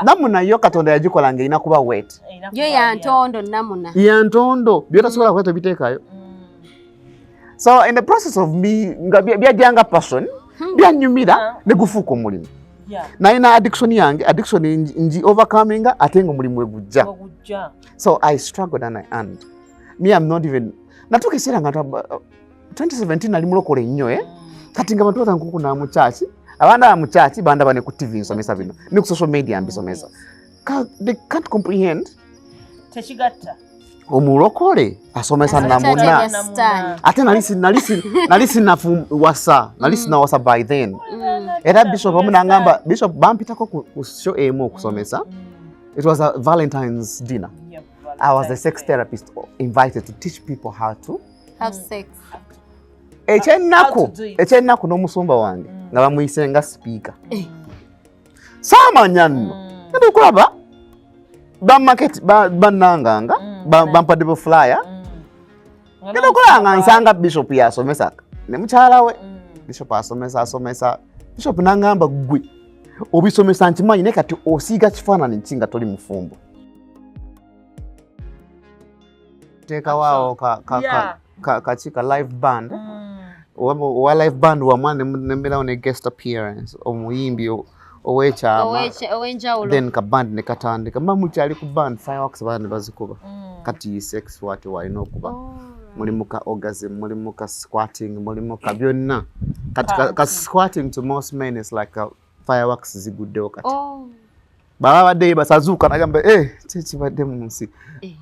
namuna yo Katonda yagikola ng'erina kuba wet. Yo ya ntondo namuna. Ya ntondo byotasobola kweta biteekayo. So in the process of me nga byajanga passion byanyumira ne gufuuka omulimu. Naina addiction yange nji overcoming ate ng'omulimu egujja. So I struggled and I earned. Me I'm not even natukisira nga 2017 nali mulokole nnyo kati nga bantu batankuku na mu church abanda mu church banda bane ku TV nsomesa bino ne ku social media mbisomesa they can't comprehend techigatta omulokole asomesa namuna ate nalisi nafu wasa nalisi na wasa by then era bishop amuna ngamba bishop bampitako ku show emo okusomesa. It was a Valentine's dinner. I was the sex therapist invited to teach people how to have sex. Echennaku n'omusumba wange nga bamuyise nga speaker. Samanya nno. Ndo kulaba ba market bananganga bampadde bu flyer. Ndo kulanga nsanga bishop yasomesa ne mukyala we. Bishop asomesa. Bishop nangamba gwe obisomesa nkimanyi ne kati osiiga kifaananyi nkinga toli mufumbo. Teka wao ka live band. Wa live band wa mwana nembera on a guest appearance omuyimbi owechama then ka band ne katandika mamu kyali ku band fireworks band bazikuba kati sex watu walina okuba mulimu ka orgasm mulimu ka squatting mulimu ka byonna kati ka squatting to most men is like a fireworks ziguddewo kati baba badde basazuka nagamba kibadde munsi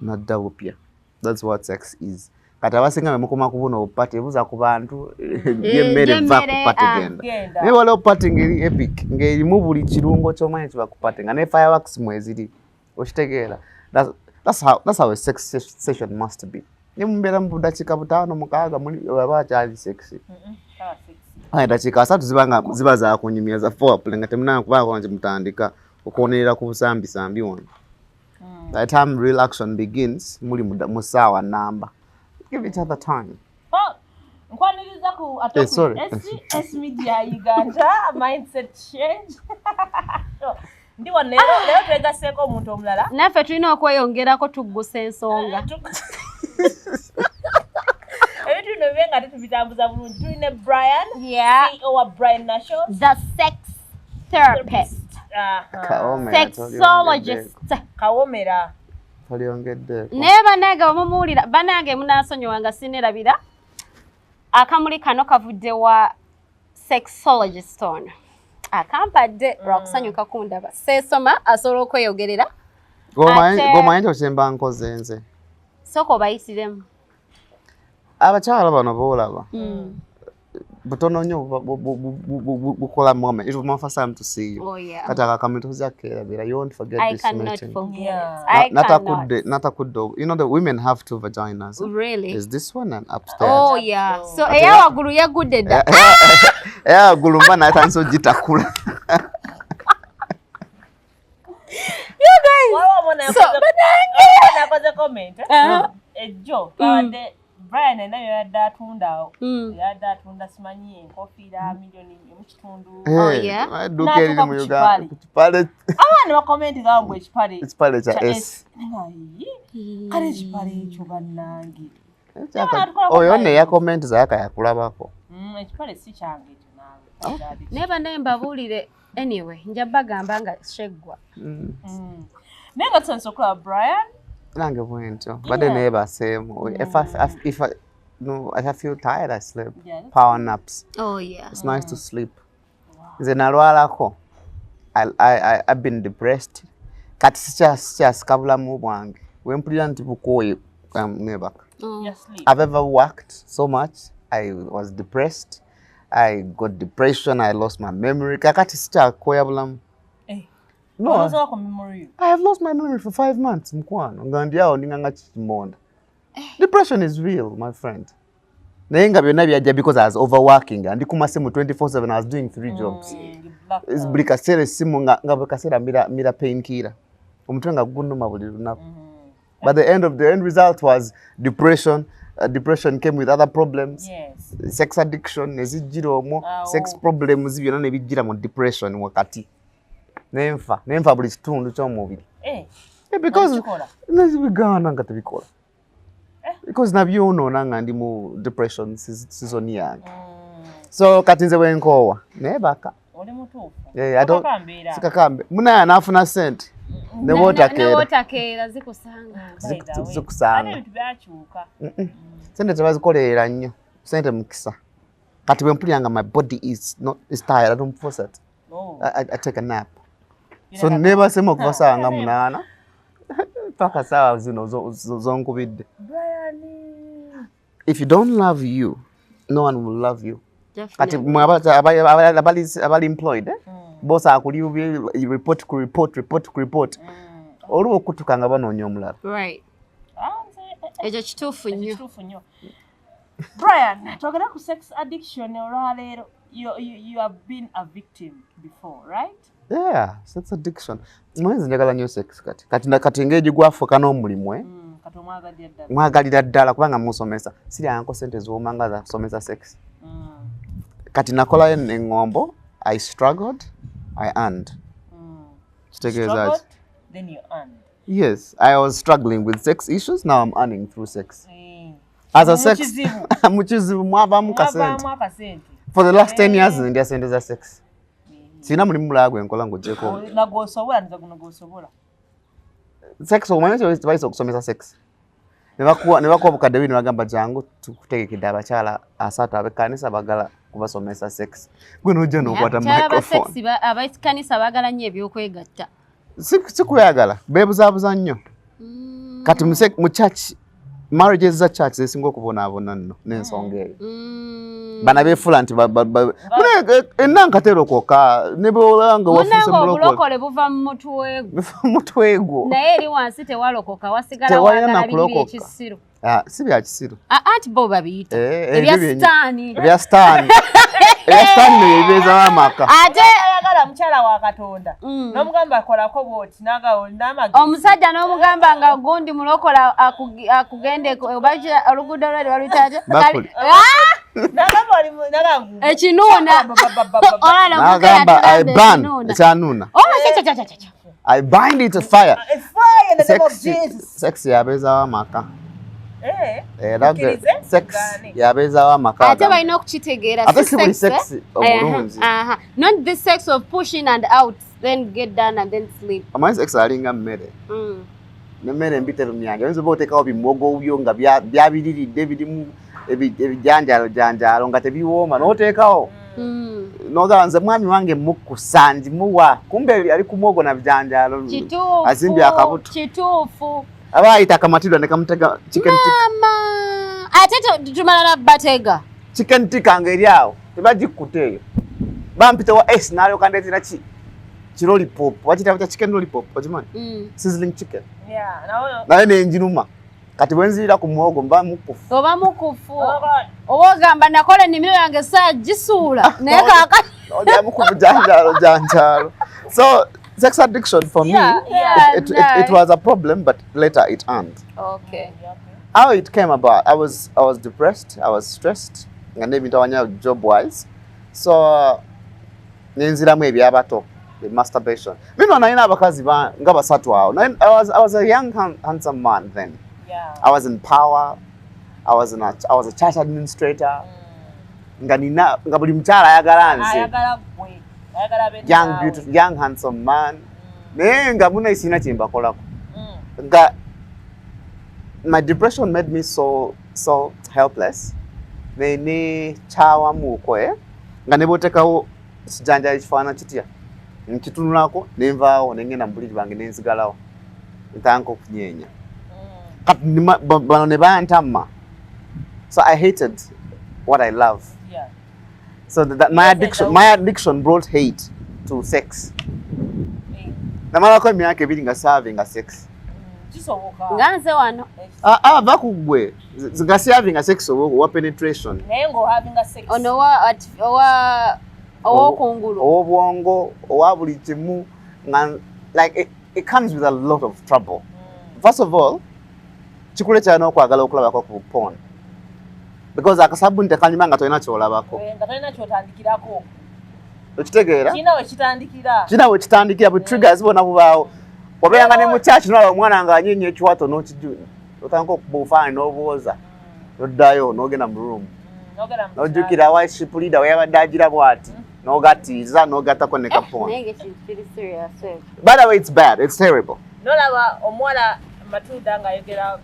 naddawo pya. That's what sex is. Kati abasinga mukoma kubona opate buza ku bantu yemmere va ku pate genda ne wala opate ngeri epic ngeri mu buli kirungo ky'omanyi kiba ku pate nga ne fireworks mweziri okitegeera. That's how a sex session must be. Ne mumbera mu dakika butaano mukaaga muli aba kyali sexy. Dakika 3 ziba za kunyumya za foreplay nga temuna kuba konje mutandika okonerera ku busambi wano. By the time real action begins, muli musawa number. Give each other time. Nkwaniriza ku S media Uganda mindset change. Ndiwo leo twegaseko omuntu omulala. Naffe tulina okweyongerako tugguse ensonga. Ebitu bino bibenga tetubitambuza bulungi. Tulina Bryan, CEO wa Bryan National, the sex therapist. Sexologist. Kawomera. Toliongedde. Neba naga omumuulira banange munasonyiwanga sinerabira. Akamuli kano kavudde wa sexologist ono. Akampadde lwakusanyuka kundaba. Seesoma asobola okweyogerera. Gomanyi okyemba nkoze nze. Soko bayisiremu. Abakyala bano boolaba. Butono nnyo bukola moment. It was my first time to see you. Oh yeah. Kati akakamento zakkerabira. You won't forget this meeting. I cannot forget. Natakudde. You know the women have 2 vaginas. Really? Is this one and upstairs? Oh yeah. So eya wagulu yagudde dda. Eya wagulu mbana atanso gitakula. You guys. So nakoze comment. Ejo kawade Bryan nayo yadatunda simanyi enkofiira milioni mu kitundu. Oh yeah. Duka eri mu Uganda. Kipale. Abana bakomenti gambwe ekipale. Ekipale kya S. Kale ekipale ekyo bannange. Oyo ne ya comment zaka yakulabako. Ekipale si kyange ekyo naawe. Neba nembabuulire anyway nja bagamba nga sheggwa. Nenga tsanso kwa Bryan. Nange bwento. Bade neba same. If I feel tired, I sleep. Power naps. Oh yeah. It's nice to sleep. Nze nalwalako. I've been depressed. Kati sikabulamu bwange. Wempulira nti bukoye never. I've ever worked so much. I was depressed. I got depression. I lost my memory. Kakati sikyakoya bulamu. No, I have lost my memory for 5 months. Depression is real, my friend. Because I was overworking and kumasimu 24/7. I was doing 3 jobs. It's brikasere simu ngabakasera mira painkiller. Umutwenga gunuma buli lunaku. But the end result was depression. Depression came with other problems. Yes. Sex addiction, nezijiro mo, sex problems byonna ne bijira mu depression wakati. nenfa buli kitundu ky'omubiri because nezibigana nga tebikola because nabyonoona nga ndi mu depression season yange so kati nze bwenkoowa naye baka oli mutuufu sikakambe munaya naafuna sente nebotakeera zikusanga sente tebazikolerera nnyo sente mukisa kati bwe mpulira my body is tired I don't force it I take a nap so nebasema okuva saawa nga 8 paka saawa zino zonkubidde if you don't love you no one will love you kati abali employed boss akuli report ku report olwo okutuka nga banoonya omulala right ekyo kituufu nnyo Bryan twogera ku sex addiction olwaleero you have been a victim before right yeah sex addiction mwenzi njagala nnyo sex kati ng'egi gwafuuka n'omulimu kati mwagalira ddala kubanga musomesa siryanko sente z'omanga za kusomesa sex kati nakolayo eŋŋombo I struggled I earned kitegeeza then you earned yes I was struggling with sex issues now I'm earning through sex as a sex mukizibu mwavaamu kasente for the last 10 years ndya sente za sex sina mulimu mulala gwe nkola ng'ogyeko nagwosobola nza guno gwosobola sex omanyi kyo bayisa okusomesa sex ne bakuwa obukadde bwino bagamba jangu tukutegekedde abakyala 3 ab'ekkanisa bagala kubasomesa sex gwe n'ojja n'okwata microphone ab'ekkanisa baagala nnyo ebyokwegatta si kweyagala beebuzaabuza nnyo kati mu church marriages za church zesinga okubonaabona nno n'ensonga eyo bana beefula nti ennankatero kwokka ne bwolanga wafuuse mulokole buva mu mutwe gwo naye eri wansi tewalokoka wasigala wagala bibiri ekisiru si bya kisiru anti bo babiyita ebyasitaani neyo ebibeezawo amaka ate ayagala mukyala wa Katonda n'omugamba akolako bwoti n'amagezi omusajja n'omugamba nga gundi mulokola akugende oluguudo lwe baluyitaje ekinuuna n'agamba I ban ekyanuuna I bind it to fire sex yabeezawo amaka sex yabeezawo amaka ate balina okukitegeera ate si buli sex obulungi not the sex of pushing and out then get done and then sleep amanyi sex alinga mmere nemmere mbitero myanja oyinza oba oteekawo bimogo byo nga byabiriridde birimu ebijanjalo nga tebiwooma n'oteekawo nogamba nze mwami wange mukkusa njimuwa kumbe ali ku mwogo na bijanjalo azimbye akabuto kituufu aba ayita akamatidwa ne kamutega chicken tikka ate tumala na batega chicken tikka ngeri awo tebagikutte eyo bampita wa S n'alyoka ndeetera lollipop wakita chicken lollipop okimanyi sizzling chicken naye nenjinuma kati bwenzirira ku muwogo mba mukufu oba oba ogamba nakola ennimiro yange saagisuula naye kaakati olyamu ku janjalo so sex addiction for me it was a problem but later it earned okay how it came about I was depressed I was stressed nga nebintawanya job wise so nenziramu ebyabato the masturbation mino nalina abakazi nga 3 awo I was a young handsome man then I was in power I was a church administrator nga buli mkyala ayagala nze young beautiful young handsome man naye nga muna isina kyembakolako nga my depression made me so helpless ne kyawamuuko nga ne bwotekawo kijanjalo kifaana kitya nkitunulako nenvaawo nengenda mu buliri bange nenzigalawo ntanka okunyeenya kati bano ne bantama so I hated what I love so that my addiction brought hate to sex namalako emyaka 2 nga serving sex nganze wano bakugwe nga serving sex owa penetration naye ngo having sex ono owa kungulu obwongo owa buli kimu like it comes with a lot of trouble first of all kikuleetera n'okwagala okulabako ku porn because akasabuni tekanyuma nga tolina kyolabako nga tolina kyotandikirako okitegeera kina we kitandikira bu triggers bona bubaawo obeeranga ne mu church nolaba omwana nga anyenya ekiwato otandika okuba obufaananyi n'obwoza noddayo n'ogenda mu room n'ojjukira worship leader we yabadde agira bw'ati n'ogattiiza n'ogattako ne kapona. By the way, it's bad, it's terrible. Nolaba omuwala Matilda ng'ayogera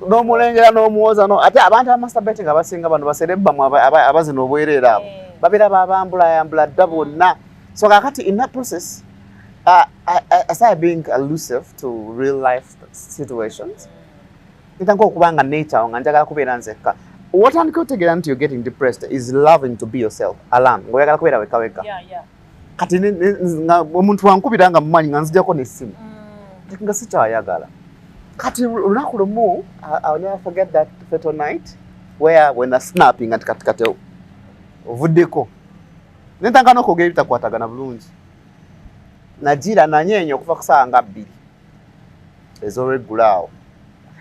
n'omulengera n'omuwoza ate abantu abamasturbating abasinga bano baserebbamu abazina obwereere abo babeera babambulayambula dda bonna. So kakati in that process I started being elusive to real life situations. Nitandika okuba nga nature nga njagala kubeera nzekka. Watandika otegeera nti you're getting depressed is loving to be yourself alone ng'oyagala kubeera wekaweka. Kati omuntu wankubira nga mumanyi nga nzijjako n'essimu nga sikyayagala. Kati olunaku lumu I'll never forget that fatal night where when a snapping at kati ovuddeko nentanga n'okwogera ebitakwatagana bulungi nagira nanyeenya okuva ku ssaawa nga 2 ez'olweggulaawo.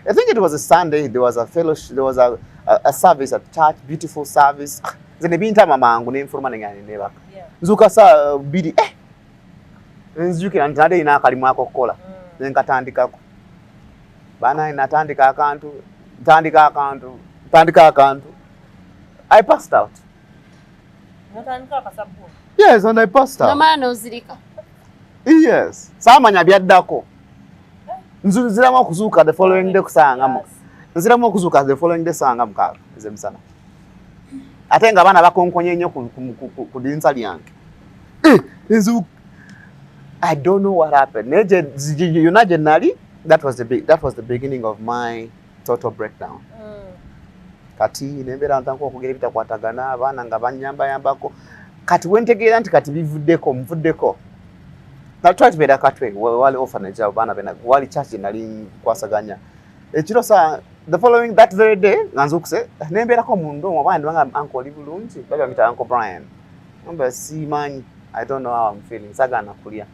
I think it was a Sunday. There was a fellowship. There was a service at church, beautiful service. Nze bintama mangu n'enfuluma n'engenda nebaka. Nzuuka saa 2 nzijukira nti nade ina akalimu akokukola nenkatandikako. Bana natandika akantu. I passed out. Notandika akasabu. Yes, and I passed out. Nomala n'ozirika. Yes. Saamanya byaddako. Nziramu okuzuuka the following day kusangamu. Nziramu okuzuuka the following day sanga mukaaga ezemisana. Ate nga abaana bakonkonye nnyo ku dinsa lyange. I don't know what happened. Nali, that was the beginning of my total breakdown. Kati nembeera ntandika okwogera ebitakwatagana abaana nga banyambayambako. Kati wentegeera nti kati nvuddeko. Natwali tubeera katwe wali orphanage abaana bena wali church nali kwasaganya. Ekiro saa that very day nganzukuse nembeerako mundu omwana banga uncle oli bulungi baba mita uncle Bryan. Namba simanyi I don't know how I'm feeling. Sagana kulya.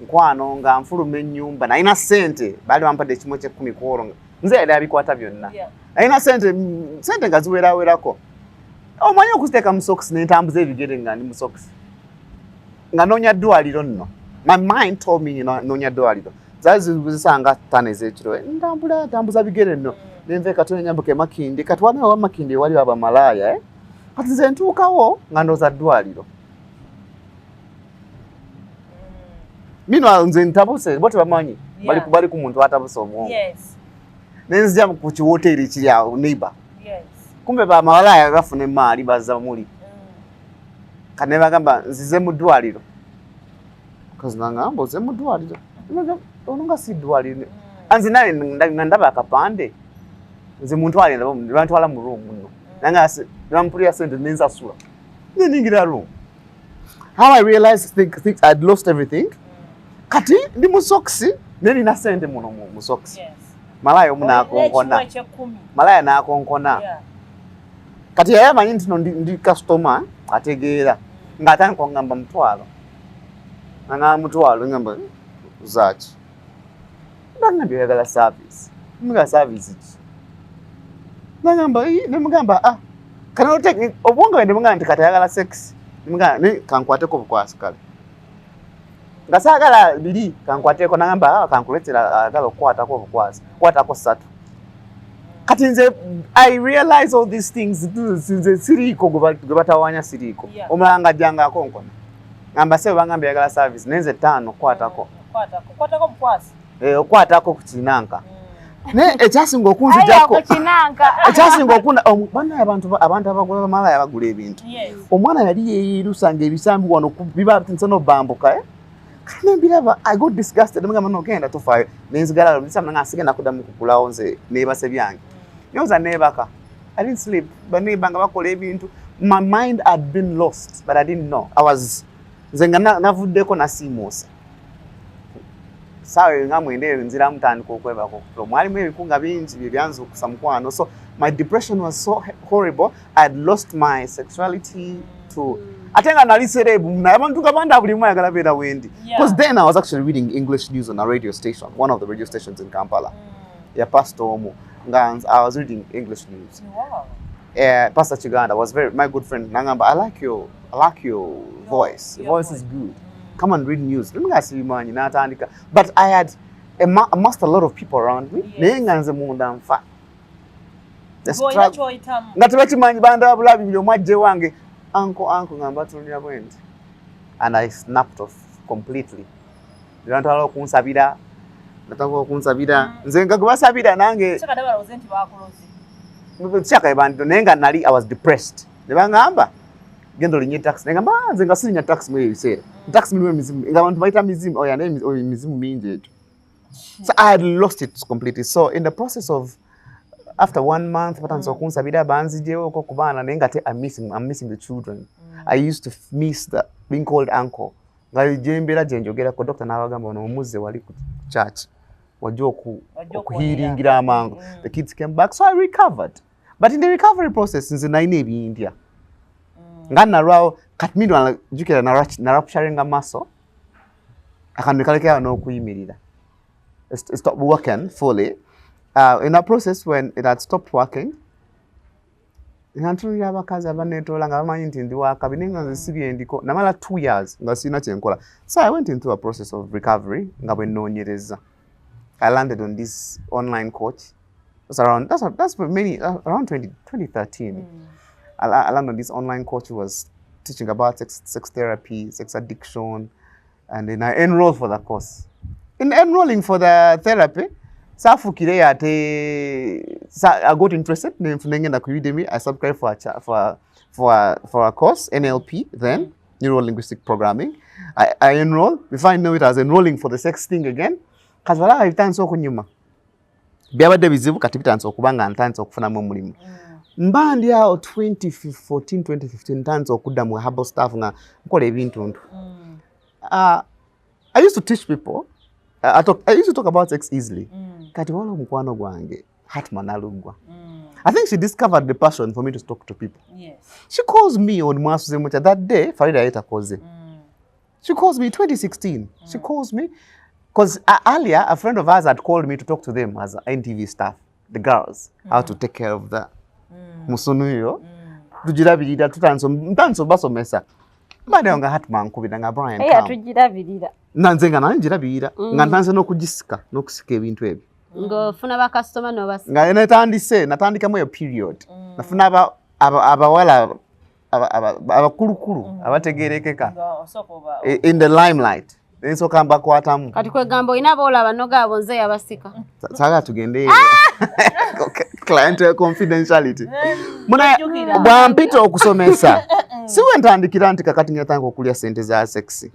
Nkwano nga nfuluma ennyumba nalina sente baali bampadde ekimu ky'ekkumi kwolonga nze yali abikwata byonna nalina sente nga ziwerawerako omanyi okuziteeka mu sokisi n'entambuza ebigere nga ndi mu sokisi nga noonya ddwaliro nno. My mind told me noonya ddwaliro zaali zisanga 5 ez'ekiro ntambuza bigere nno nenve katone nyambuka emakindi kati waliwo abamakindi waliwo abamalaaya kati nze ntuukawo nga ndooza ddwaliro. Mino nze ntabuse bote bamanyi bali ku muntu atabuse omwongo. Nenzija ku kiwoteri kiri awo neighbor. Kumbe bamawalaya bafuna emaali bazza muli. Kane bagamba nzize mu ddwaliro. Kazi nangamba nze mu ddwaliro. Ononga si ddwaliro. Anzi naye ndaba akapande. Nze muntu ali bantwala mu room muno. Nanga bampulira sente nenzasula. Ningira room. How I realized things I'd lost everything. Kati ndi mu sokisi nina sente muno mu sokisi. Malaya omunakonkona. Malaya nakonkona. Kati yamanyi nti ndi customer ategeera ng'atandika ngamba mutwalo. Nga mutwalo ngamba zaki. Ndangambye yagala service. Mga service ki. Nemugamba kana oteke obwonga wende mugamba nti kati yagala sex. Nemugamba kankwateko bukwasi kale. Nga saagala 2 kankwateko nangamba kankuletera agala okukwatako obukwasi. Kwatako 3. Kati nze I realize all these things sinze siriko gwe batawanya siriko. Omulanga jjanga akonkona. Ngamba sebe bangambye yagala service nenze 5 kwatako. Kwatako bukwasi. Okwatako ku kinanka. Ne ekyasinga okunzijjako. Ekyasinga okunda bana abantu abagula bamalaya bagula ebintu. Omwana yali yeerusanga ebisambi wano biba nsano bambuka Biraba, I got disgusted. I'm not going to fire. Nenzigala, I'm not signing up with them. Kulaonze, neighbors of young. You was a neighbor. I didn't sleep, but my mind had been lost, but I didn't know. I was Zengana Navudeko Nasimos. Sorry, I'm in there in Ziramtan Kokweva. While maybe Kunga beans, Vivianzo, Samquano. So my depression was so horrible. I had lost my sexuality to. I think because then I was actually reading English news on a radio station, one of the radio stations in Kampala. Yeah, Pastor Omo. I was reading English news. Wow. Pastor Chiganda was my good friend. Nangamba, I like your voice. Your voice is good. Come and read news. But I had amassed a lot of people around me. Yes. And I snapped off completely. Nali, I was depressed. Gendo linye tax ngamba nzenga sinya tax mwe yisera tax mwe mizimu ngabantu baita mizimu oya name mizimu minje. So I had lost it completely. So in the process of after 1 month batanzo kunsabira banzijewo ko kubana nengate I'm missing the children. I used to miss the being called uncle. Ngali jembera jenjogera ko doctor nabagamba no muze wali ku church wajjo okuhiringira amango. The kids came back, so I recovered. But in the recovery process since 9 India ngana rao katmidwa jukira na rupturing muscle akanikalekea no kuyimirira. It stopped working fully. In that process when it had stopped working nanturi abakaza banetola ngabamanyi nti ndi waka binenga nzisibye ndiko namala 2 years ngasina kyenkola. So I went into a process of recovery ngabwe nonyereza. I landed on this online coach. That's for many around 2013. I landed on this online coach who was teaching about sex therapy, sex addiction, and then I enrolled for the course. In enrolling for the therapy, I got interested. I subscribed for a course, NLP, then Neuro Linguistic Programming. I enrolled. Before I know it, I was enrolling for the sex thing again. Because I have so kunyuma. Biabade bizibu katibitanso kubanga ntanso kufuna mu mulimu. Mbandi ya 2014 2015 ntanso okuda mu herbal staff nga nkola ebintu ntu. I used to teach people. I used to talk about sex easily. Kati wala mukwano gwange hatman alugwa. I think she discovered the passion for me to talk to people. Yes. She calls me on Mwasuze Mucha that day. Farida Aita Koze. She calls me 2016. She calls me. Because earlier, a friend of ours had called me to talk to them as NTV staff, the girls, how to take care of the musunuyo. Tujirabirira tutanso baso mesa. Mbade nga hatman kubidanga Bryan. Tujirabirira. Nanzenga nanjirabirira. Nga ntanse nokugisika, nokusika ebintu ebyo. Ngo funa ba customer no basi. Nga natandika mu period. Nafuna abawala abakulukulu abategerekeka. In the limelight. Enso kamba kwatamu. Kati kwe gambo inabo olaba noga abonze yabasika. Saga tugende. Client confidentiality. Muna bwampita okusomesa. Siwe ntandikira nti kakati nyatanga okulya sente za sexy.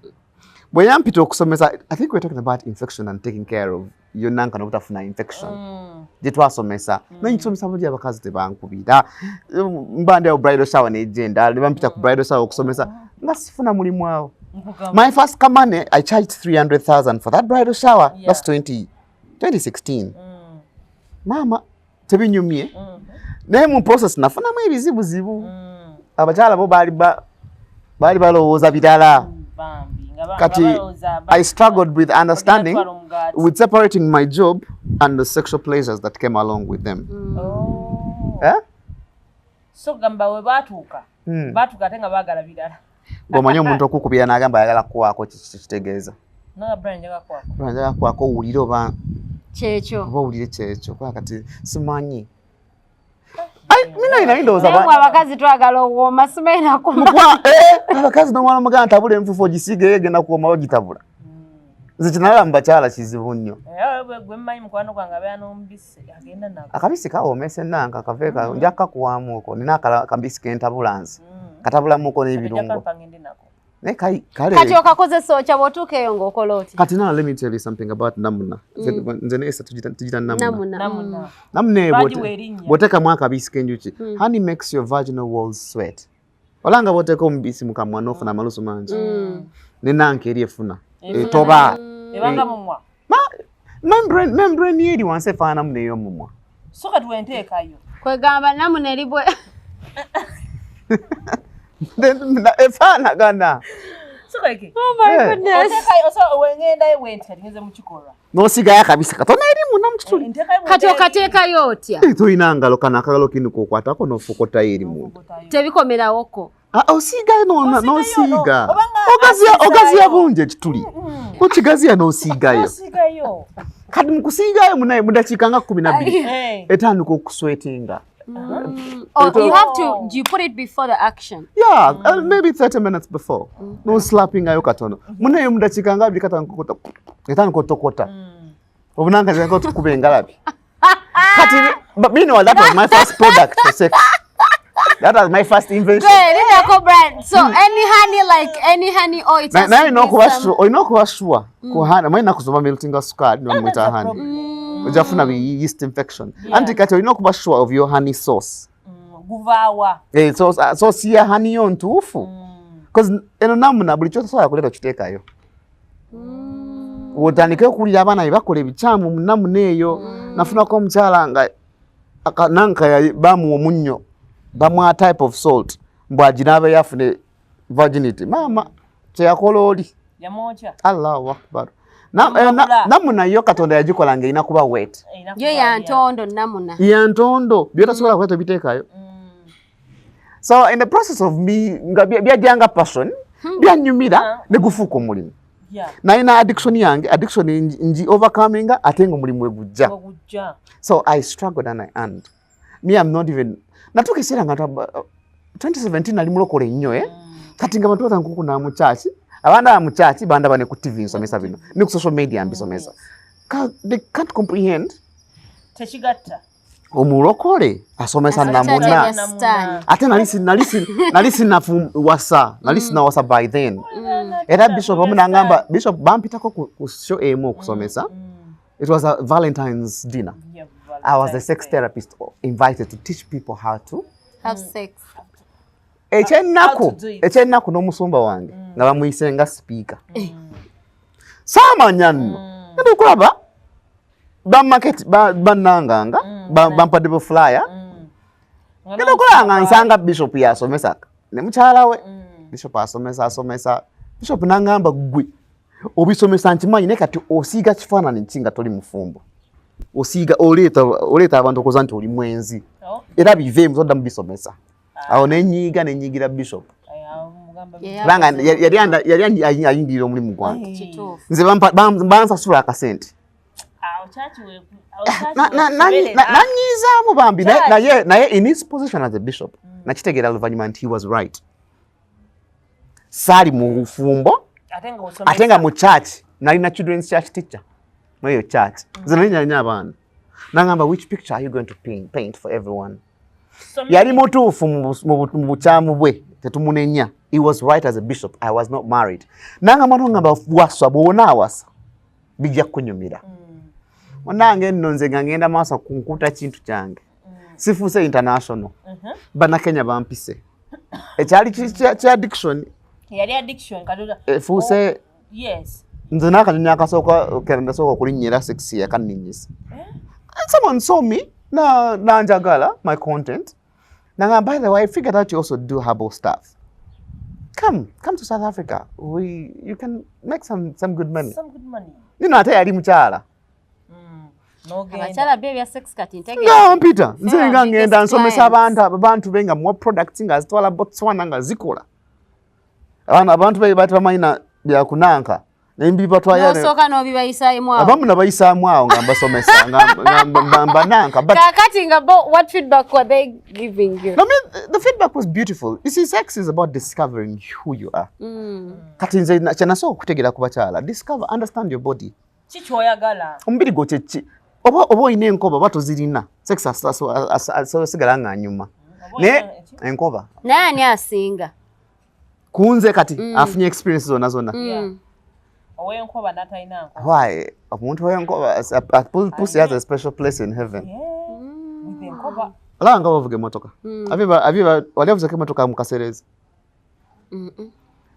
Bwe yampita okusomesa, I think we're talking about infection and taking care of your nanka no butafuna infection. Jetwa somesa. Nanyi somesa bodi abakazi tebankubira. Mbande ya bridal shower ne agenda. Bampita ku bridal shower okusomesa. Ngasifuna mulimu wao. My first money, I charged 300,000 for that bridal shower. Yeah. That's 2016. Mama, tebinyumye. Nemu process nafuna mu ebizibu. Abachala bo bali balowooza bidala. Kati I struggled with understanding, with separating my job and the sexual pleasures that came along with them. So gamba we batuka. Batuka tenga bagala bidala. Gomanyo omuntu okukubira n'agamba ayagala kuwaako kitegeeza. Naga Bryan njaga kuwaako. Bryan njaga kuwaako owulire oba kyekyo. Oba owulire kyekyo. Kuba kati simanyi. Mina ndowooza abakazi twagala okuwoma simaina kuma. Abakazi n'omwana omuganda ntabula enfufu ogisiige egenda kuwoma ogitabula. Nze kinalaba mu bakyala kizibu nnyo. Gwe mmanyi mukwano gwange abeera n'omubisi agenda nako. Akabisi kawoomesa ennanga akaveeka nja kukakuwaamu okwo. Nina akabisi kentabula nze. Katabulamuko n'ebirungo. Kati okakozesa okya bw'otuuka eyo ng'okola oti? Kati now let me tell you something about namuna. Nze neesa tugita namuna. Namuna bw'oteekamu akabisi k'enjuki. Honey makes your vaginal walls sweat. Olanga bw'oteeka omubisi mu kamwa n'ofuna amalusu mangi. N'ennanka eri efuna. Etoba. Ebanga mumwa. Membrane eri wansi efaanamu n'ey'omumwa. So kati wenteekayo. Kwegamba namuna eri bwe. Efaanagana. Sikweke. Oh my goodness. Oteka oso wengenda ewenta ngeze mu kikolwa. No sigaya kabisa katona erimu namutuli. Kati okateeka yotya. Toyina ngalo kana akagalo kinu kokwatako nofokota erimu. Tebikomerawo. Osiga no siga. Ogazia bunje kituli. Okigazia no sigayo. Sigayo. Kati mukusigayo munaye mudakika nga 12. Etandika okuswetinga. Oh, you have to. Do you put it before the action? Yeah, maybe 30 minutes before. No slapping ayo katono. Munaye mudakika nga bikatandika etandika otokota. Obunanga zango tukubengalabi. Kati but meanwhile that was my first product for sex. That was my first invention. Bryan. So any honey oil. Now you know kuwashua. Kuhana maina kusoma melting sukari no mwita honey. Ujafuna yeast infection. Anti kati you know kuwashua of your honey sauce. Guvawa. So siya honey on tufu. Because eno namuna buli choto soya kuleta kitekayo. Wotandike kulya abana bakole ebichamu munamuneyo nafuna ko mchala nga akananka ya bamu omunyo bamu type of salt mbwajinabe yafune virginity mama kyeyakololi yamocha Allahu akbar namuna yo katonda yagikola nga ina kuba wet yo ya ntondo namuna ya ntondo byota sola kweta bitekayo. So in the process of me nga byajanga passion byanyumira negufuko mulimo. Yeah. Na ina addiction nji overcoming atengo mulimu egujja. So I struggled and I earned. Me I'm not even natukisira ngata 2017 ali mulokole nnyo kati nga bantu batankuku na mu church abanda mu church banda bane ku TV nsomesa bino ni ku social media mbisomesa they can't comprehend techigatta omulokole asomesa namuna ate nalisi nafu wasa nalisi na wasa by then era bishop amuna ngamba bishop bampitako ku show emo kusomesa. It was a Valentine's dinner. Yeah, I was the sex therapist invited to teach people how to have sex. Echennaku n'omusumba wange nga bamuyisenga speaker. Samanyano. Ndo kulaba ba market bananganga bampadde flyer. Ndo kulanga nsanga bishop yasomesa ne mukyala we. Bishop asomesa. Bishop nangamba gwe obisomesa ntimanyi ne kati osiga kifaananyi nkinga toli mufumbo. Osiga oleta abantu okoza nti oli mwenzi. Era bivemu zodda mubisomesa. Awo nenyigira bishop. Banga yali ayingirira omulimu gwange. Nze bansasula akasente. Nanyizaamu bambi naye in his position as a bishop nakitegeera luvannyuma nti he was right. Saali mu bufumbo atenga mu church nalina children's church teacher mweyo church zinalinya abaana nangamba which picture are you going to paint for everyone. Yali mutuufu mu buchamu bwe tetumunenya. He was right as a bishop. I was not married. Nangamba ngamba waswa bona awasa bijja kunyumira. Onange nno nze ngenda maaso kunkuta kintu kyange. Sifuse international. Bana Kenya bampise. Ekyali kya addiction. Yali addiction kadoda. Fuse. Yes. Nze nakanyunya akasoka kerenda soka kulinyira sexy yakaninyisa. And someone saw me na njagala my content. Nanga by the way I figured out you also do herbal stuff. Come to South Africa. You can make some good money. Some good money. You know ate yali mukyala. No gain. Abachala baby sex kati ntege. No Peter. Nze nga ngenda nsomesa abantu benga more products nga zitwala Botswana nga zikola. Abantu bati bamanyina bya kunanka. Nembi batwaya. No soka no bibayisa imwa. Abamu nabayisa mwa nga mbasomesa nga nanka. But Kati ngabo what feedback were they giving you? No, I mean, the feedback was beautiful. You see, sex is about discovering who you are. Kati nze kyanaso kutegera kubachala. Discover, understand your body. Chichoyagala. Ombiri go chechi. Obo ine enkoba batozirina. Sex so sigala nga nyuma. Ne enkoba. Nani asinga? Kunze kati afunye experiences zona. Owe enkoba nataina nko. Why? Omuntu owe enkoba pussy has a special place in heaven. With enkoba. Ala nga bavuge motoka. Abiba waliavuze ke motoka mukasereza.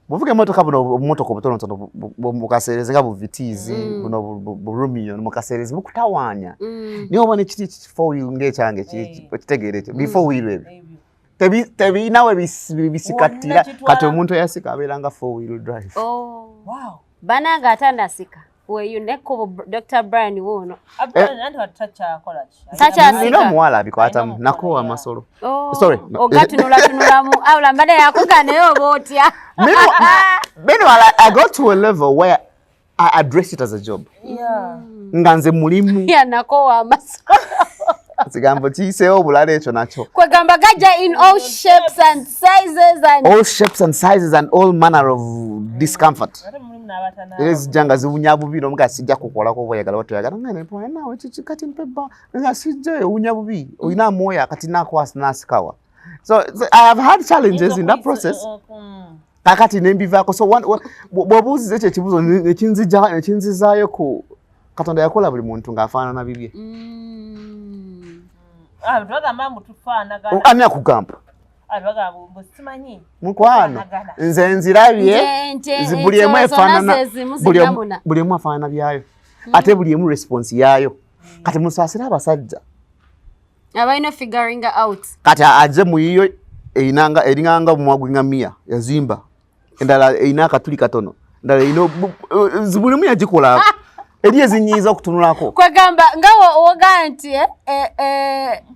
Buvuge motoka buno motoka butono mukasereza nga buvitizi buno burumio mukasereza bukutawanya. Niyo bone kiti for you ngechange kitegerete before we live. tebi nawe bisikatira kati omuntu yasika abeeranga 4-wheel drive. Oh wow. Bananga atandasika. We neko Dr. Bryan wono. Abandi batacha college. Sacha asika. Mwala bikwata nako amasolo. Sorry. Ogatunula mu awula mbade yakuganeyo botya. Meanwhile, I got to a level where I address it as a job. Yeah. Nganze mulimu. Ya nako amasolo. Sigambo chiseho bulale echo nacho. Kwegamba gaja in all shapes and sizes and all shapes and sizes and all manner of discomfort. Is janga zibunyabubiro mga sijja kukola ko boyagala batuyagala ngene point nawe kati mpeba nga sijja unyabubi oyina moya kati nako asnasikawa. So I have had challenges in that process. Kakati nembivako so bobuzi eche kibuzo nekinzizayo ku Katonda yakola buli muntu ngafana na bibye. Abaga mambo tufana gana. Amya kugamba. Abaga musimanyi. Mukwano. Nze nzirabye. Buli emu efanana. Buli emu afana byayo. Ate buli emu response yayo. Kati musasira abasajja. Abaino figuring out. Kati aje muyiyo erinanga mumagwinga 100 yazimba. Endala inaka tuli katono. Ndala ino buli emu yagikola. Eri ezinyiza okutunulako. Kwegamba ngawo oganti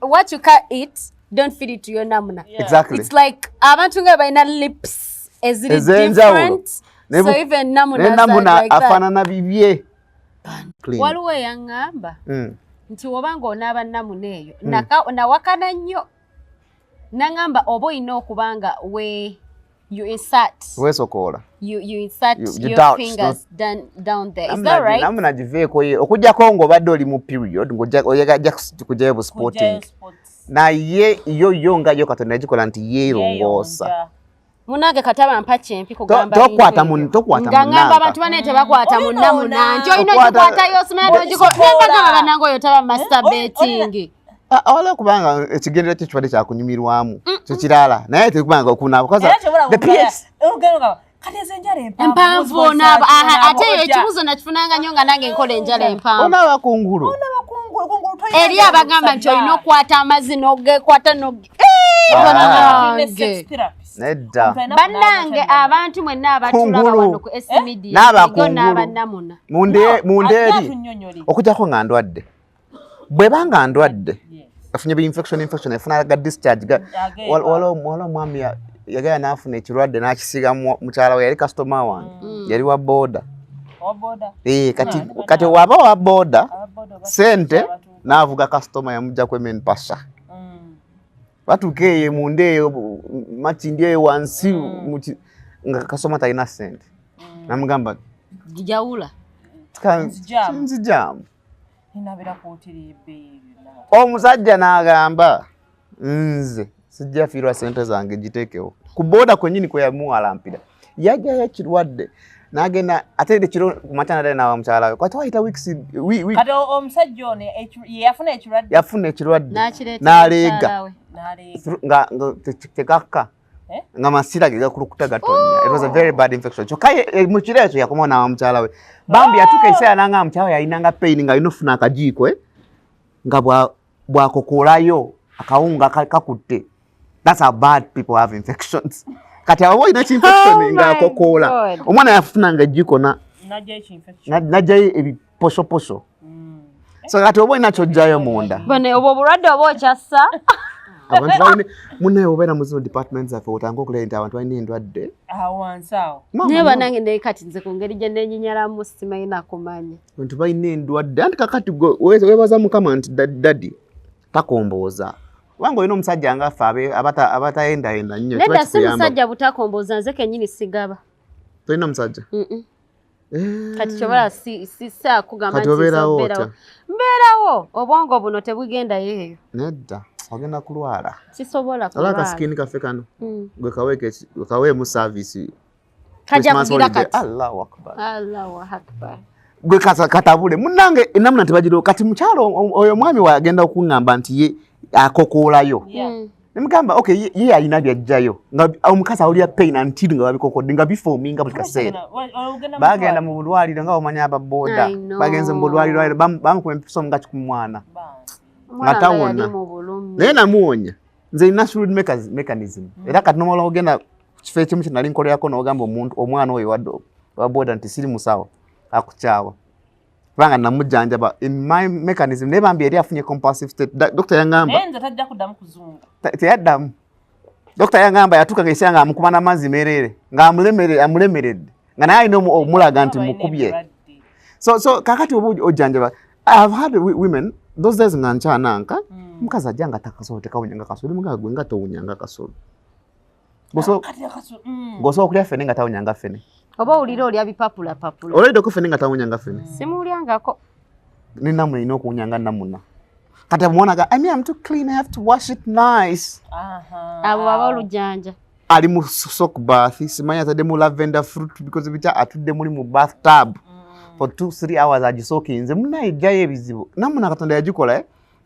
what you can eat don't feed it to your namuna. Yeah. Exactly. It's like abantu nga bayina lips is it different? So even namuna like afana na bibye. Waliwo yangamba. Nti wobanga onaba namuna eyo na wakana nnyo. Nangamba obo ino okubanga you insert. Wesokola. You insert your fingers down there. Is that right? Namuna jiveko ye okujja kongo badde oli mu period ngoja kujayo sporting. Na ye yonga yo Katonda yagikola nti yeerongosa. Munage kataba mpache mpi kugamba. Tokwata munanga. Ngamba abantu bane tebakwata munamuna. Njo ino jikwata yo smart ojiko. Nanga banango yo taba masturbating. Ola kubanga ekigendera ky'ekibadde kyakunyumirwamu kyo kirala naye tekubanga okuna because the PS empanvu naba ate yo ekibuzo nakifunanga nnyo nga nange nkola enjala empanvu ona bakungulu eri abagamba nti olina okwata amazzi n'ogekwata nedda bannange abantu mwenna abatulaba wano ku SMD n'abakungulu mundeeri okujjako nga ndwadde bwe banga ndwadde afunye bi infection efuna ga discharge wala mwami yagaya nafuna ekirwadde nakisiga mukyala we yali customer wange yali wa boda kati waba wa boda Sente navuga customer yamujja kwemen pasha batuke mundeyo machindie wansi nga customer taina Sente namugamba gijaula nzijja inabira kuotiri baby omusajja n'agamba nze sijja fiirwa sente zange gitekewo ku boda kwenyini kwe yamuwalampira yajja yakirwadde n'agenda ate ekiro kumakya nadde nawa mukyala we kwati wayita weeks kati omusajja ono yafuna ekirwadde n'aleega nga tekakka nga masira ge gakulukuta gatonya. It was a very bad infection. Kyokka mu kiro ekyo yakoma nawa mukyala we bambi yatuuka ekiseera nanga mukyala we yalinanga pain nga inofuna akajiiko nga bwakokolayo akawunga kakutte. That's how bad people have infections. Kati abo ina infection nga akokola omwana yafunanga ejiko najjayo ebiposhoposho. So kati obo ina kyojjayo munda bane obo bulwadde obo kyassa abantu balina munne obeera mu zino departments zaffe otanga okulera nti abantu balina endwadde awansawo naye banange naye kati nze ku ngeri gye nenyinyalamu simayina kumanya abantu balina endwadde anti kakati weebaza mukama nti daddi takombooza kubanga olina omusajja ngaffe abatayendayenda nnyo nedda si musajja butakombooza nze kennyini sigaba tolina musajja kati kyobola sisaakugamba nti mbeerawo obwongo buno tebugendayo eyo nedda ogenda kulwala sisobola kulwala akasikini kaffe kano gwe kaweemu service kajja kugira kati Allahu akbar gwe katabule munnange enamuna tebagiro kati mukyalo oyo mwami wagenda okuŋŋamba nti ye akokoolayo nemugamba okay ye alina byajjayo nga omukazi awulira pain until nga babikokodde nga bifoominga buli kaseera bagenda mu bulwaliro nga omanya ababoda bagenze mu bulwaliro bamukuba empiso nga 10 mwana nga tawona naye namuwonya nze natural mechanism era kati nomala ogenda kifo ekimu kinali nkolerako n'ogamba omuntu omwana oyo wa boda nti siri musawo akukyawa kubanga namujjanjaba in my mechanism ne bambi eri afunye compulsive state doctor yangamba nze tajja kuddamu kuzungu teyaddamu doctor yangamba yatuuka ng'ekyanga amukuba n'amazzi merere ng'amulemeredde nga naye alina omulaga nti mukubye so kakati oba ojjanjaba I have had women those days nga nkyananka mukazi ajja nga takasolo tekawunyanga kasolo mugaga gwe nga towunyanga kasolo goso okulya fene nga tawunyanga fene oba olira olya bipapula olidde ko fene nga tawunyanga fene simulyangako ni namuna ina okuwunyanga namuna kati amwonaga I'm too clean I have to wash it nice abo baba olujjanja ali mu soak bath simanya atadde mu lavender fruit because bicha atudde muli mu bathtub for 2-3 hours agisookinze munayijjayo ebizibu namuna katonda yagikola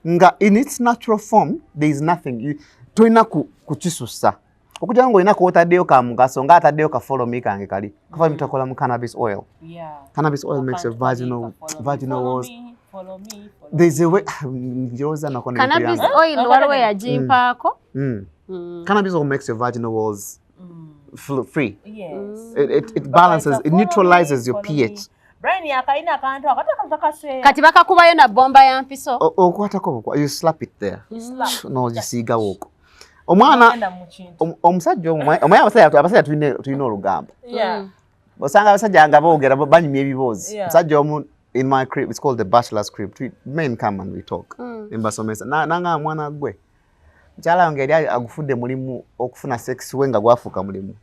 nga in its natural form there is nothing toina kukisusa okujja ngo ina ko otaddeyo ka mugaso nga ataddeyo ka follow me kange kali kafa mitakola mu cannabis oil cannabis oil makes a vaginal walls follow me there's a way cannabis oil waliwo yajimpaako cannabis oil makes your vaginal walls free it balances it neutralizes your pH Bryan yakaina akantu akatakase kati bakakubayo na bomba ya mpiso okwatako you slap it there no gisiga woko omwana omusajja abasajja tulina olugamba osanga abasajja nga boogera banyumya ebibuuzi omusajja omu in my crib it's called the bachelor's crib men come and we talk embasomesa nanga mwana gwe mukyala wange yali agufudde mulimu okufuna sex we nga gwafuuka mulimu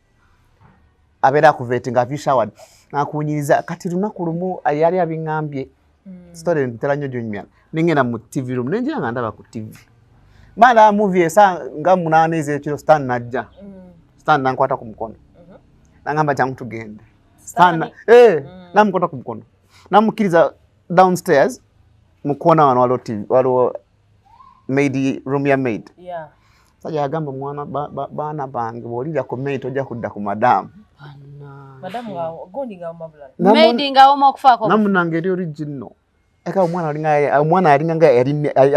abeera akuvetinga avishowered nakunyiriza kati lunaku lumu yali abiŋŋambye story ntera nnyo gyonyumya nengenda mu TV room nenjira nga ndaba ku TV mala movie esa nga 8 ez'ekiro Stan najja Stan nankwata ku mukono nangamba jangu tugende Stan namukwata ku mukono namukkiriza downstairs mu corner wano waliwo TV waliwo maid room ya maid sajja yagamba mwana baana bange bw'olira ku maid tojja kudda ku madamu madamu gondi nga mabula maid nga omu okufaako namunange eri original eka omwana alinga nga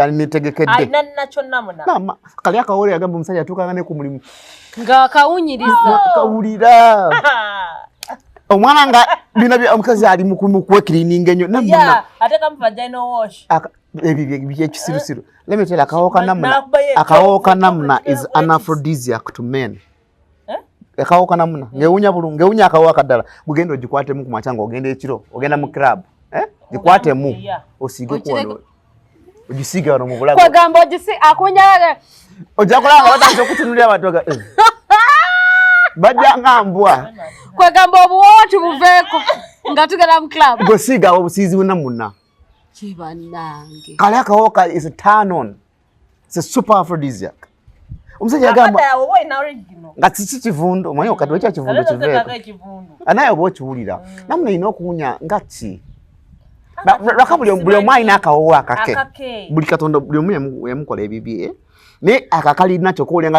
alinitegekede alina nacho namuna kali akawole yagamba omusajja atuukanga ne ku mulimu nga kawunyiriza kawulira omwana nga bina omukazi ali mu kwekirininga ennyo namuna ate kamu vagina wash byekisirusiru let me tell you akawoka namuna is an aphrodisiac to men akawoka namuna ngewunya bulungi ngewunya akawoka ddala gugenda ogikwatemu ku macanga ogenda ekiro ogenda mu club gikwatemu osige kuno ogisiga wano mu bulago kwegamba akunyaga ojja kulanga batandise okutunulira abatoga bajja ngambwa kwegamba obuwootu buveeko nga tugenda mu club gosiga obusizi bunamuna kibanange kale akawoka is a turn on it's a super aphrodisiac omusajja yagamba nga kiki kivundo omanyi okati wekya kivundo kiveeko anaye oba okiwulira namuna ina okuwunya nga ki lwaka buli omu alina akawowo akake buli katonda buli omu yamukola ebibye naye akakalina kyokowulya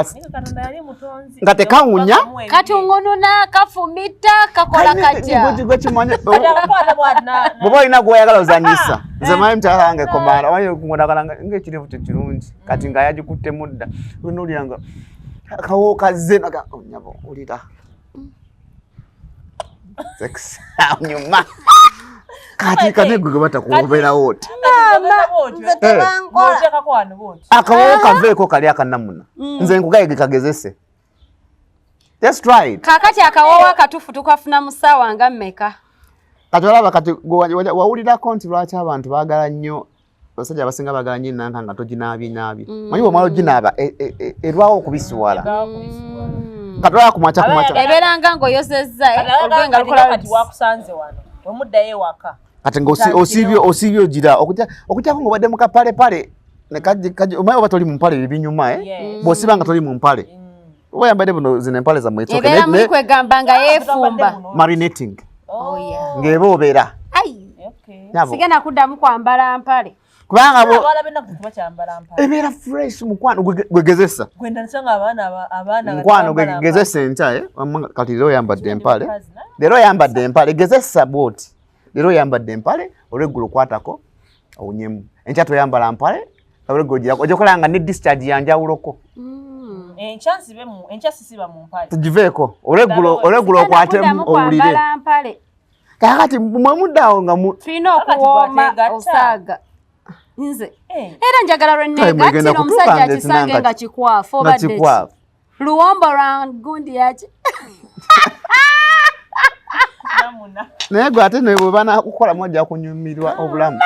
nga tekawunya kati ongonona kafumita kakola katya gwekimanya bwoba olina gweyagala ozanyisa nze manyi mukyala wange komanda omanyi okungonagala ngaekirevu tekirungi kati nga yagikutte mudda olina nga akawowo kazze nyabo olira sex nyuma kati kanegwe gwe batakubeerawo oti akawowo kaveeko kali akanamuna nze nkugayege kagezese just try it kakati akawowo akatufu tukafuna mu ssaawa nga mmeka kati olaba kati wawulirako nti lwaki abantu baagala nnyo abasajja abasinga baagala nnyo enanka nga toginaabinaabye manyi bwomala oginaaba erwawo okubisiwala kati olaba kumaca ebeeranga ng'oyozezza olwenga lukola kati wakusanze wano wemuddayo ewaka kati ng'osiibye ogira okutyako ng'obadde mu kapalepale omanyi oba toli mu mpale ebinyuma bw'osiba nga toli mu mpale oba yambadde buno zino empale zammwe ebeera muli kwegamba nga yeefumba marinating ng'eba obeera sigenda kuddamu kwambala mpale kubanga ebeera fresh mukwano gwegezesa mukwano gwegezesa enkya kati leero oyambadde empale gezesa bwoti leero oyambadde empale olw'eggulu kwatako owunyemu enkya toyambala mpale olw'eggulu ojja kulaba nga ne discharge yanjawuloko Enchasi siba mu mpale. Tugiveeko. Oregulo okwatemu owulire. Kakati mwe muddawo nga mu. Tulina okuwooma osaaga. Nze. Era njagala lwenneegattira omusajja akisange nga kikwafu obadde ki. Luwombo lwa gundi yaki. Naye gwe ate ne bwe banakukola mojja kunyumirwa obulamu.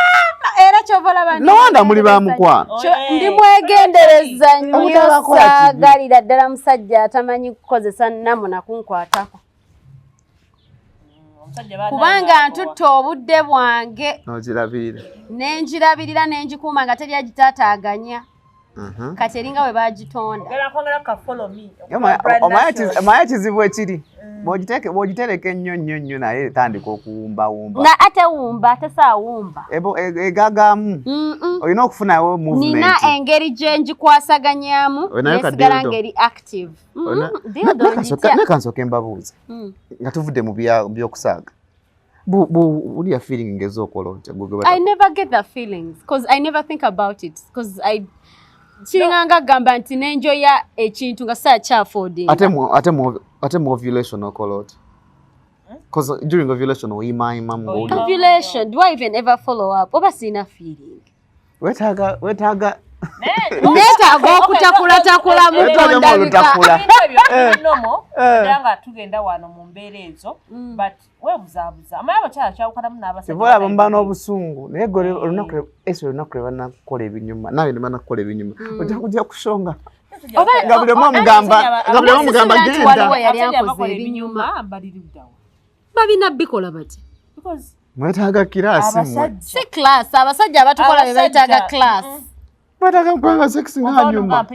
Era kyovola bano. Nowanda muli bamukwano. Ndi mwegendereza nnyo saagalira ddala musajja atamanyi kukozesa namuna kunkwatako. Kubanga ntutta obudde bwange. Nogirabirira. Nenjirabirira nenjikuuma nga teri agitaataaganya. Kati eringa bwe bagitonda. Omanye kizibu ekiri. Bw'ogitereka ennyo naye etandika okuwumbawumba. Na ate wumba ate saawumba. Egagamu. Olina okufunawo movement. Nina engeri gye ngikwasaganyaamu nesigala ngeri active. Nekansooka embabuuza nga tuvudde mu by'okusaaga. Uli ya feeling ngezi okola otya? I never get the feelings because I never think about it because I kiringanga gamba nti nenjoya ekintu nga saakyafodinga. Ate mu ovulation okola otya? Because during ovulation oyimayima mu ovulation, do I even ever follow up? Oba sina feeling. Wetaaga neetaaga okutakulatakula mu ndabika. Nomo nga tugenda wano mu mbeera ezo but webuzaabuza amaye abakyala kyawukanamu n'abasajja bola bamba n'obusungu naye gwe olunaku lwe banakukola ebinyuma nawe ne banakukola ebinyuma ojja kujja kushonga nga buli omu omugamba genda yali akoze ebinyuma babina bikola bati mwetaaga kiraasi si class abasajja abatukola be beetaaga class mwetaaga mpanga sex nga nyuma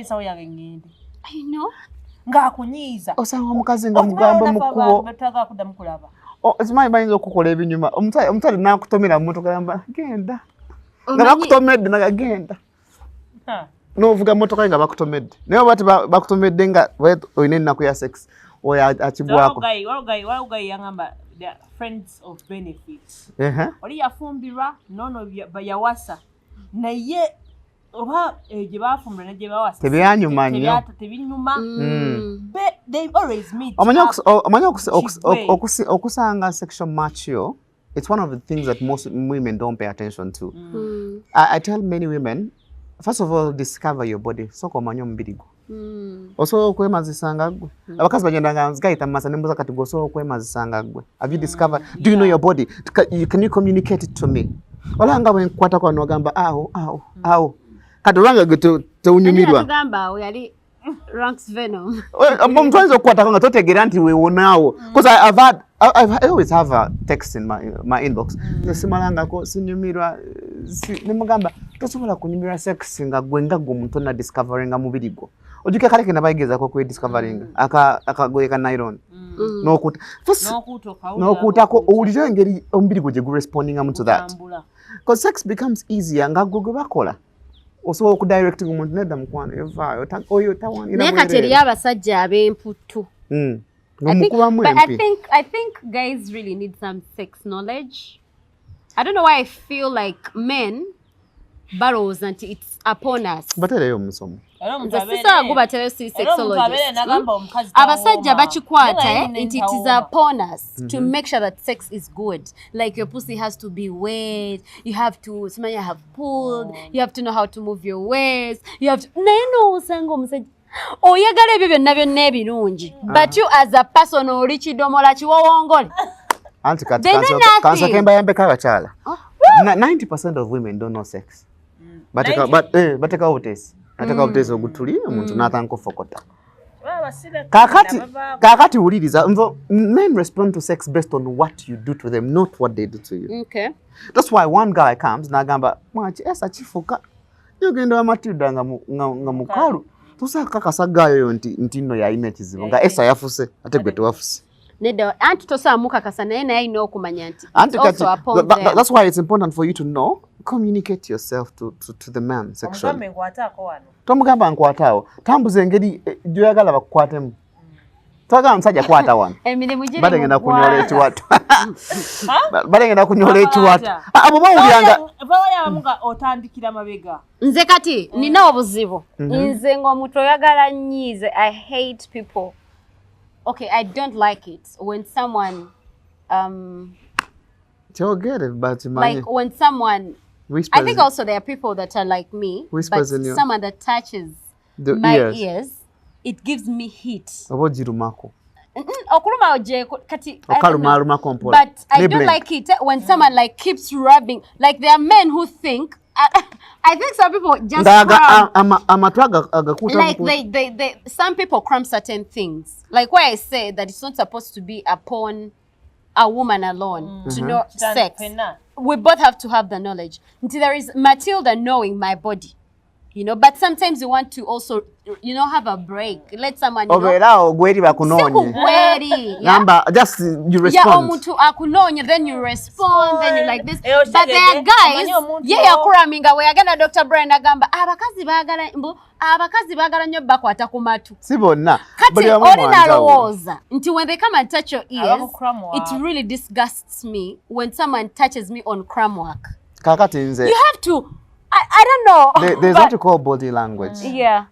I know ng'akunyiiza osanga omukazi nga mugamba mu kkubo ekimanyi bayinza okukola ebinyuma omutale n'akutomera mu motoka yamba genda nga bakutomedde naga genda n'ovuga motoka nga bakutomedde naye oba bakutomedde nga olina ennaku ya sex oyo akibwako walugayi yangamba the friends of benefits oli yafumbirwa nono yawasa naye oba gye bafumbira ne gye bawasa tebyanyuma nnyo tebinyuma they always meet omanya okusanga sexual mature. It's one of the things that most women don't pay attention to. I tell many women, first of all, discover your body. Soko omanye omubiri gwo osobola okwemazisanga gwe abakazi bagendanga nzigayita mumasa nembuza kati gwosobola okwemazisanga gwe. Have you discovered? Do you know your body? Can you communicate it to me? Olanga bwe nkwata kwa nogamba awo kati olanga gwe tewunyumirwa agamba awo yali ranks venom omuntu ayinza okukwatako nga totegeera nti weewonaawo because I always have a text in my inbox simalangako sinyumirwa nemugamba tosobola kunyumirwa sex nga gwe omuntu onna discoveringa mubiri gwo ojuke kale kena bayigezako kwediscoveringa akagoye ka nylon n'okuutako owulire engeri omubiri gwo gye gurespondingamu to that because sex becomes easier nga gwe bakola osobola okudirecting omuntu nedda mukwano evaayo oyo tawanira naye kati eriyo abasajja ab'emputtu nomukubamu empi I think guys really need some sex knowledge. I don't know why I feel like men balowooza nti it's upon us batereyo omusomo gubaterayo si sexologist abasajja bakikwata nti it is upon us to make sure that sex is good, like your pussy has to be wet, you have to smell, have pulled, you have to know how to move your waist, you have to naye n'osanga omusajja oyagala ebyo byonna ebirungi but you as a person oli kidomola kiwowongole anti kati kansoke mbayambeko abakyala 90% of women don't know sex bateka obutesi ogutuli omuntu n'atandika ofokota kakati wuliriza men respond to sex based on what you do to them, not what they do to you. Okay. That's why one guy comes n'agamba mwaki esa kifuka yogenda wamatilda nga mukalu tusaka kasagayo nti nno yalina ekizibu nga esa yafuse ate gwe tewafuse nedda anti tosaamuka kasa naye ayina okumanya nti also upon them. That's why it's important for you to know, communicate yourself to the man sexually. Tomugamba nkwataawo tambuza engeri gyoyagala bakukwatemu Twaga msajja kwata wano. Emirimu giri. Badengenda kunyola ekiwato. Badengenda kunyola ekiwato. Abo bawuliranga. Bawaya bamuga otandikira mabega. Nze kati nina obuzibu. Nze ng'omuntu oyagala nnyize. I hate people. Okay, I don't like it when someone get it, but like when someone whispers. I think also there are people that are like me, Whispers but in your someone that touches my ears, it gives me heat. Obojirumako. Okuluma oje kati. Okaluma. But I don't like it when someone like keeps rubbing. Like there are men who think. I think some people just like they some people cram certain things. Like why I say that it's not supposed to be upon a woman alone to know sex. We both have to have the knowledge. Until there is Matilda knowing my body, you know. But sometimes you want to also, you know, have a break. Let someone know. Just you respond. Yeah, omuntu akunonya, then you respond, then you like this. But there are guys, yakuraminga we agenda Dr. Bryan agamba abakazi bagala nnyo bakwata ku matu. Si bonna. Kati oli nalowooza nti when they come and touch your ears, it really disgusts me when someone touches me on cram work. Kakati nze. You have to, I don't know. There's what you call body language. Yeah.